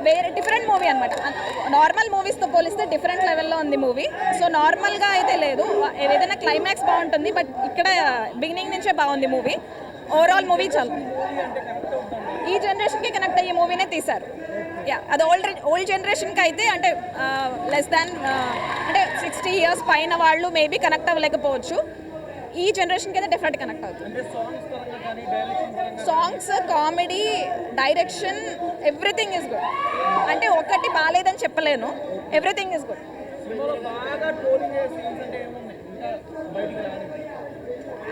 వేరే different movie అనమాట. Normal మూవీస్తో పోలిస్తే డిఫరెంట్ లెవెల్లో ఉంది మూవీ. సో నార్మల్గా అయితే లేదు, ఏదైనా క్లైమాక్స్ బాగుంటుంది, బట్ ఇక్కడ బిగినింగ్ నుంచే బాగుంది మూవీ. ఓవరాల్ మూవీ చాలా ఈ జనరేషన్కి కనెక్ట్ అయ్యే మూవీనే తీశారు. అది ఓల్డ్ జనరేషన్కి అయితే అంటే లెస్ దాన్ అంటే 60 years పైన వాళ్ళు మేబీ కనెక్ట్ అవ్వలేకపోవచ్చు. ఈ జనరేషన్కి అయితే డెఫినెట్ కనెక్ట్ అవుతుంది. Songs, comedy, direction, everything is good. అంటే ఒకటి బాగాలేదని చెప్పలేను, ఎవ్రీథింగ్ ఈజ్ గుడ్.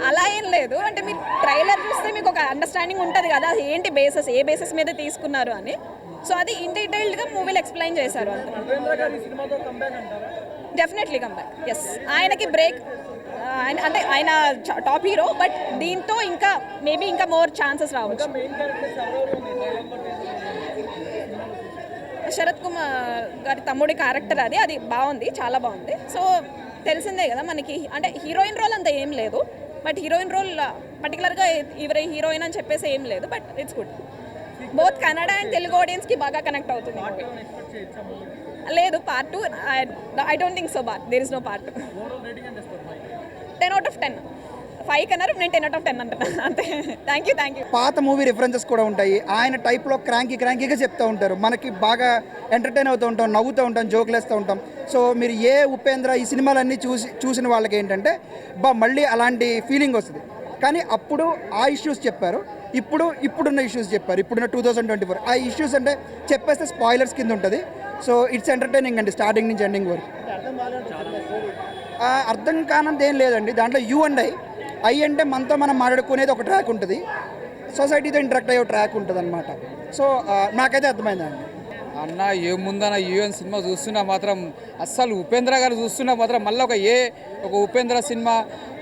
అలా ఏం లేదు, అంటే మీరు ట్రైలర్ చూస్తే మీకు ఒక అండర్స్టాండింగ్ ఉంటుంది కదా ఏంటి బేసెస్, ఏ బేసెస్ మీద తీసుకున్నారు అని. సో అది ఇన్ డీటెయిల్డ్గా మూవీలో ఎక్స్ప్లెయిన్ చేశారు. Definitely comeback. ఎస్, ఆయనకి బ్రేక్, అంటే ఆయన టాప్ హీరో, బట్ దీంతో ఇంకా మేబీ ఇంకా మోర్ ఛాన్సెస్ రావచ్చు. శరత్ కుమార్ గారి తమ్ముడి క్యారెక్టర్ అది బాగుంది, చాలా బాగుంది. సో తెలిసిందే కదా మనకి, అంటే హీరోయిన్ రోల్ అంత ఏం లేదు, బట్ హీరోయిన్ రోల్ పర్టికులర్గా ఎవరి హీరోయిన్ అని చెప్పేసి ఏం లేదు, but it's good. Both Kannada and Telugu ఆడియన్స్కి బాగా కనెక్ట్ అవుతుంది. లేదు part 2 I don't think so. There is no part 2. 10 out of 10. 5 కన్నారు, నేను 10 out of 10 అంటున్నా అంతే. Thank you. పాత మూవీ రిఫరెన్సెస్ కూడా ఉంటాయి. ఆయన టైప్లో క్రాంకీగా చెప్తూ ఉంటారు, మనకి బాగా ఎంటర్టైన్ అవుతూ ఉంటాం, నవ్వుతూ ఉంటాం, జోకులు వేస్తూ ఉంటాం. సో మీరు ఏ ఉపేంద్ర ఈ సినిమాలన్నీ చూసిన వాళ్ళకి ఏంటంటే మళ్ళీ అలాంటి ఫీలింగ్ వస్తుంది. కానీ అప్పుడు ఆ ఇష్యూస్ చెప్పారు, ఇప్పుడున్న ఇష్యూస్ చెప్పారు. ఇప్పుడున్న 2024 ఆ ఇష్యూస్ అంటే చెప్పేస్తే స్పాయిలర్స్ కింద ఉంటుంది. సో ఇట్స్ ఎంటర్టైనింగ్ అండి, స్టార్టింగ్ నుంచి ఎండింగ్ వరకు. అర్థం కానంత ఏం లేదండి దాంట్లో. యూ అండ్ ఐ అంటే మనతో మనం మాట్లాడుకునేది ఒక ట్రాక్ ఉంటుంది, సొసైటీతో ఇంటరాక్ట్ అయ్యే ట్రాక్ ఉంటుంది అనమాట. సో నాకైతే అర్థమైందండి. అన్న ఏముందన్న యూఎన్ సినిమా చూస్తున్నా మాత్రం అస్సలు ఉపేంద్ర గారు చూస్తున్నా మాత్రం మళ్ళీ ఒక ఉపేంద్ర సినిమా,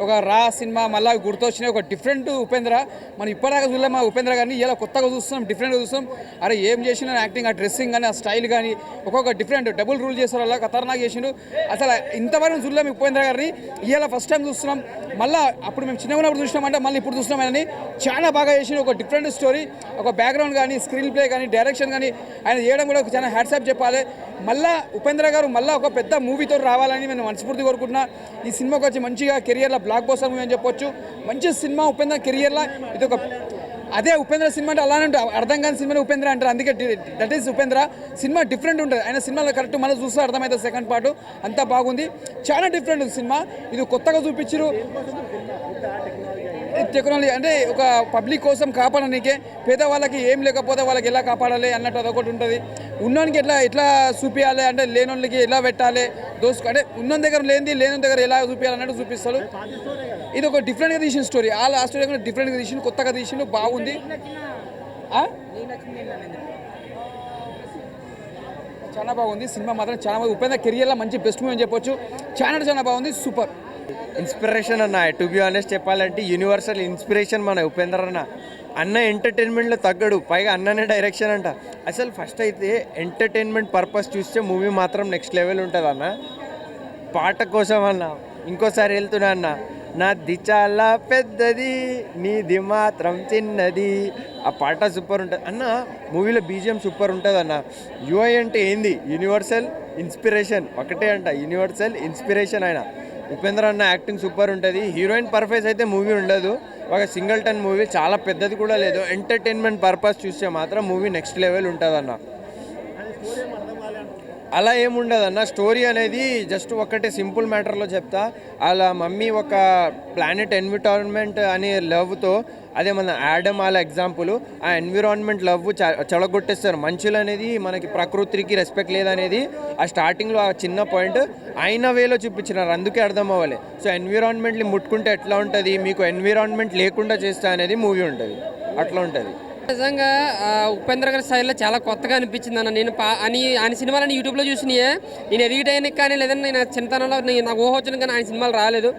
ఒక రా సినిమా మళ్ళీ గుర్తొచ్చినాయి. ఒక డిఫరెంట్ ఉపేంద్ర, మనం ఇప్పటిదాకా చూడలేము మా ఉపేంద్ర గారిని, ఇలా కొత్తగా చూస్తున్నాం, డిఫరెంట్గా చూస్తాం. అరే ఏం చేసిన యాక్టింగ్, ఆ డ్రెస్సింగ్ కానీ, ఆ స్టైల్ కానీ ఒక్కొక్క డిఫరెంట్ డబుల్ రూల్ చేస్తారు, అలా ఖతర్నాక్ చేసిండు. అసలు ఇంతవరకు చూడలేము ఉపేంద్ర గారిని, ఇలా ఫస్ట్ టైం చూస్తున్నాం. మళ్ళీ అప్పుడు మేము చిన్నగా ఉన్నప్పుడు చూసినామంటే మళ్ళీ ఇప్పుడు చూస్తున్నాం. ఆయన చాలా బాగా చేసిండు, ఒక డిఫరెంట్ స్టోరీ, ఒక బ్యాక్గ్రౌండ్ కానీ, స్క్రీన్ ప్లే కానీ, డైరెక్షన్ కానీ ఆయన చేయడం కూడా చాలా హ్యాట్సాప్ చెప్పాలి. మళ్ళీ ఉపేంద్ర గారు మళ్ళీ ఒక పెద్ద మూవీతో రావాలని నేను మనస్ఫూర్తి కోరుకుంటున్నా. ఈ సినిమాకి వచ్చి మంచిగా కెరియర్లో బ్లాక్ బస్టర్ మూవీ అని చెప్పొచ్చు. మంచి సినిమా ఉపేంద్ర కెరియర్లో ఇది ఒక అదే ఉపేంద్ర సినిమా అంటే అలానే ఉంటుంది, అర్థం కాని సినిమా ఉపేంద్ర అంటారు, అందుకే that is Upendra. Cinema different ఉంటుంది, ఆయన సినిమాలో కరెక్ట్ మళ్ళీ చూస్తే అర్థమవుతుంది. సెకండ్ పార్ట్ అంతా బాగుంది, చాలా డిఫరెంట్ ఉంది సినిమా. ఇది కొత్తగా చూపించారు టెక్నాలజీ, అంటే ఒక పబ్లిక్ కోసం కాపాడడానికే, పేదవాళ్ళకి ఏం లేకపోతే వాళ్ళకి ఎలా కాపాడాలి అన్నట్టు అదొకటి ఉంటుంది. ఉన్నోనికి ఎట్లా చూపించాలి అంటే లేనోళ్ళకి ఎలా పెట్టాలి, అంటే ఉన్న దగ్గర లేని దగ్గర ఎలా చూపించాలి అన్నట్టు చూపిస్తాడు. ఇది ఒక డిఫరెంట్గా తీసిన స్టోరీ, ఆ స్టోరీ కూడా డిఫరెంట్గా తీసిండు, కొత్తగా తీసిండు, బాగుంది. చాలా బాగుంది సినిమా మాత్రం, చాలా బాగుంది. ఉపేంద్ర కెరియర్లో మంచి బెస్ట్ మూవీ అని చెప్పొచ్చు. చాలా బాగుంది, సూపర్ ఇన్స్పిరేషన్ అన్న. టు బి ఆనెస్ట్ చెప్పాలంటే యూనివర్సల్ ఇన్స్పిరేషన్ మన ఉపేంద్ర అన్న ఎంటర్టైన్మెంట్లో తగ్గడు, పైగా అన్ననే డైరెక్షన్ అంట. అసలు ఫస్ట్ అయితే ఎంటర్టైన్మెంట్ పర్పస్ చూస్తే మూవీ మాత్రం నెక్స్ట్ లెవెల్ ఉంటుంది అన్న. పాట కోసం అన్న ఇంకోసారి వెళ్తున్నా అన్న, నాది చాలా పెద్దది నీది మాత్రం చిన్నది, ఆ పాట సూపర్ ఉంటుంది అన్న. మూవీలో బీజిఎం సూపర్ ఉంటుంది అన్న. యుఐ అంటే ఏంది, యూనివర్సల్ ఇన్స్పిరేషన్ ఒకటే అంట, యూనివర్సల్ ఇన్స్పిరేషన్. ఆయన ఉపేంద్ర అన్న యాక్టింగ్ సూపర్ ఉంటుంది. హీరోయిన్ పర్ఫెక్ట్ అయితే మూవీ ఉండదు, ఒక సింగిల్ టన్ మూవీ, చాలా పెద్దది కూడా లేదు. ఎంటర్టైన్మెంట్ పర్పస్ చూస్తే మాత్రం మూవీ నెక్స్ట్ లెవెల్ ఉంటుంది అన్న. అలా ఏముండదన్న, స్టోరీ అనేది జస్ట్ ఒకటే సింపుల్ మ్యాటర్లో చెప్తా. అలా మమ్మీ ఒక ప్లానెట్ ఎన్విరాన్మెంట్ అనే లవ్తో, అదే మన యాడమ్ అలా ఎగ్జాంపుల్, ఆ ఎన్విరాన్మెంట్ లవ్ చెడగొట్టేస్తారు. మనుషులు అనేది మనకి ప్రకృతికి రెస్పెక్ట్ లేదనేది ఆ స్టార్టింగ్లో ఆ చిన్న పాయింట్ అయిన వేలో చూపించినారు, అందుకే అర్థం అవ్వాలి. సో ఎన్విరాన్మెంట్ని ముట్టుకుంటే ఎట్లా ఉంటుంది, మీకు ఎన్విరాన్మెంట్ లేకుండా చేస్తా అనేది మూవీ ఉంటుంది, అట్లా ఉంటుంది. నిజంగా ఉపేంద్ర గారి స్టైల్లో చాలా కొత్తగా అనిపించింది అన్న. నేను ఆయన సినిమాలని యూట్యూబ్లో చూసినాయే, నేను ఎదిగిటైనా కానీ లేదంటే నేను చిన్నతనంలో నాకు ఊహ వచ్చిన కానీ ఆయన సినిమాలు రాలేదు.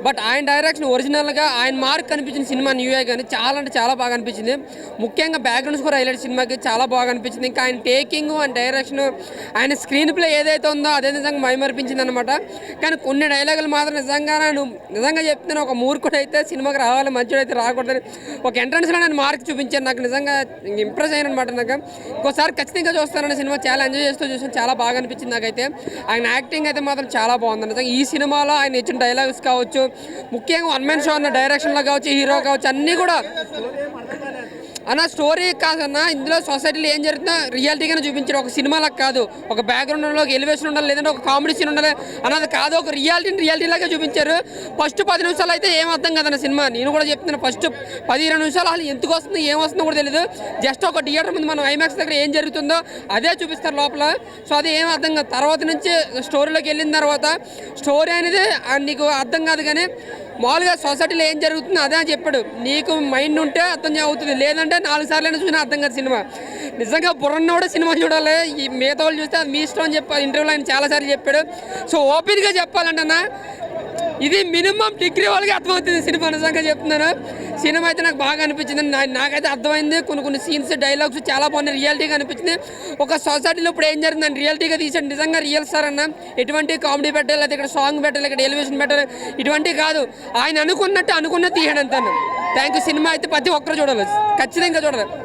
బట్ ఆయన డైరెక్షన్ ఒరిజినల్గా ఆయన మార్క్ కనిపించిన సినిమా న్యూయే కానీ చాలా అంటే చాలా బాగా అనిపించింది. ముఖ్యంగా బ్యాక్గ్రౌండ్ స్కోర్ హైలైట్ సినిమాకి చాలా బాగా అనిపించింది. ఇంకా ఆయన టేకింగ్ అండ్ డైరెక్షన్, ఆయన స్క్రీన్ ప్లే ఏదైతే ఉందో అదే నిజంగా మైమర్పించింది అనమాట. కానీ కొన్ని డైలాగులు మాత్రం నిజంగా చెప్తున్నాను, ఒక మూర్ఖుడు అయితే సినిమాకి రావాలి, మంచిగా అయితే రాకూడదని ఒక ఎంట్రన్స్లో నేను మార్క్ చూపించాను. నాకు నిజంగా ఇంప్రెస్ అయ్యాను అనమాట. నాకు ఇంకోసారి ఖచ్చితంగా చూస్తానన్న సినిమా చాలా ఎంజాయ్ చేస్తూ చూసాను, చాలా బాగా అనిపించింది నాకైతే. ఆయన యాక్టింగ్ అయితే మాత్రం చాలా బాగుంది నిజంగా. ఈ సినిమాలో ఆయన ఇచ్చిన డైలాగ్స్ కావచ్చు, ముఖ్యంగా వన్ మ్యాన్ షో అన్న డైరెక్షన్లో కావచ్చు, హీరో కావచ్చు, అన్నీ కూడా అన్న స్టోరీ కాదన్న, ఇందులో సొసైటీలో ఏం జరుగుతుందో రియాలిటీగానే చూపించారు. ఒక సినిమాలకు కాదు, ఒక బ్యాక్గ్రౌండ్ ఉండాలి, ఒక ఎలివేషన్ ఉండాలి, లేదంటే ఒక కామెడీ సీన్ ఉండాలి అన్నది కాదు, ఒక రియాలిటీలాగా చూపించారు. ఫస్ట్ 10 నిమిషాలు అయితే ఏం అర్థం కాదన్న సినిమా. నేను కూడా చెప్తున్నాను, ఫస్ట్ 10-20 నిమిషాలు అసలు ఎందుకు వస్తుంది ఏం వస్తుందో కూడా తెలియదు. జస్ట్ ఒక థియేటర్ ముందు మనం ఐమాక్స్ దగ్గర ఏం జరుగుతుందో అదే చూపిస్తారు లోపల. సో అది ఏం అర్థం కాదు. తర్వాత నుంచి స్టోరీలోకి వెళ్ళిన తర్వాత స్టోరీ అనేది నీకు అర్థం కాదు, కానీ మామూలుగా సొసైటీలో ఏం జరుగుతుందో అదే చెప్పాడు. నీకు మైండ్ ఉంటే అర్థం అవుతుంది, లేదంటే 4 సార్లు చూసినా అర్థం కాదు సినిమా. నిజంగా బుర్రన్న కూడా సినిమా చూడాలి, ఈ మిగతా వాళ్ళు చూస్తే అది మీ ఇష్టం అని చెప్పి ఇంటర్వ్యూలో ఆయన చాలాసార్లు చెప్పాడు. సో ఓపెన్గా చెప్పాలంటే ఇది మినిమం డిగ్రీ వాళ్ళకి అర్థమవుతుంది సినిమా. నిజంగా చెప్తున్నాను, సినిమా అయితే నాకు బాగా అనిపించింది. నాకైతే అర్థమైంది. కొన్ని సీన్స్ డైలాగ్స్ చాలా బాగున్నాయి, రియాలిటీగా అనిపించింది. ఒక సొసైటీలో ఇప్పుడు ఏం జరిగిందని రియాలిటీగా తీసాడు. నిజంగా రియల్ సార్ అన్న, ఎటువంటి కామెడీ పెట్టాలి, లేదా ఇక్కడ సాంగ్ పెట్టాలి, ఇక్కడ ఎలివేషన్ పెట్టాలి, ఇటువంటివి కాదు. ఆయన అనుకున్నట్టు తీయడం అంతా. Thank you. సినిమా అయితే ప్రతి ఒక్కరు చూడాలి, ఖచ్చితంగా చూడాలి.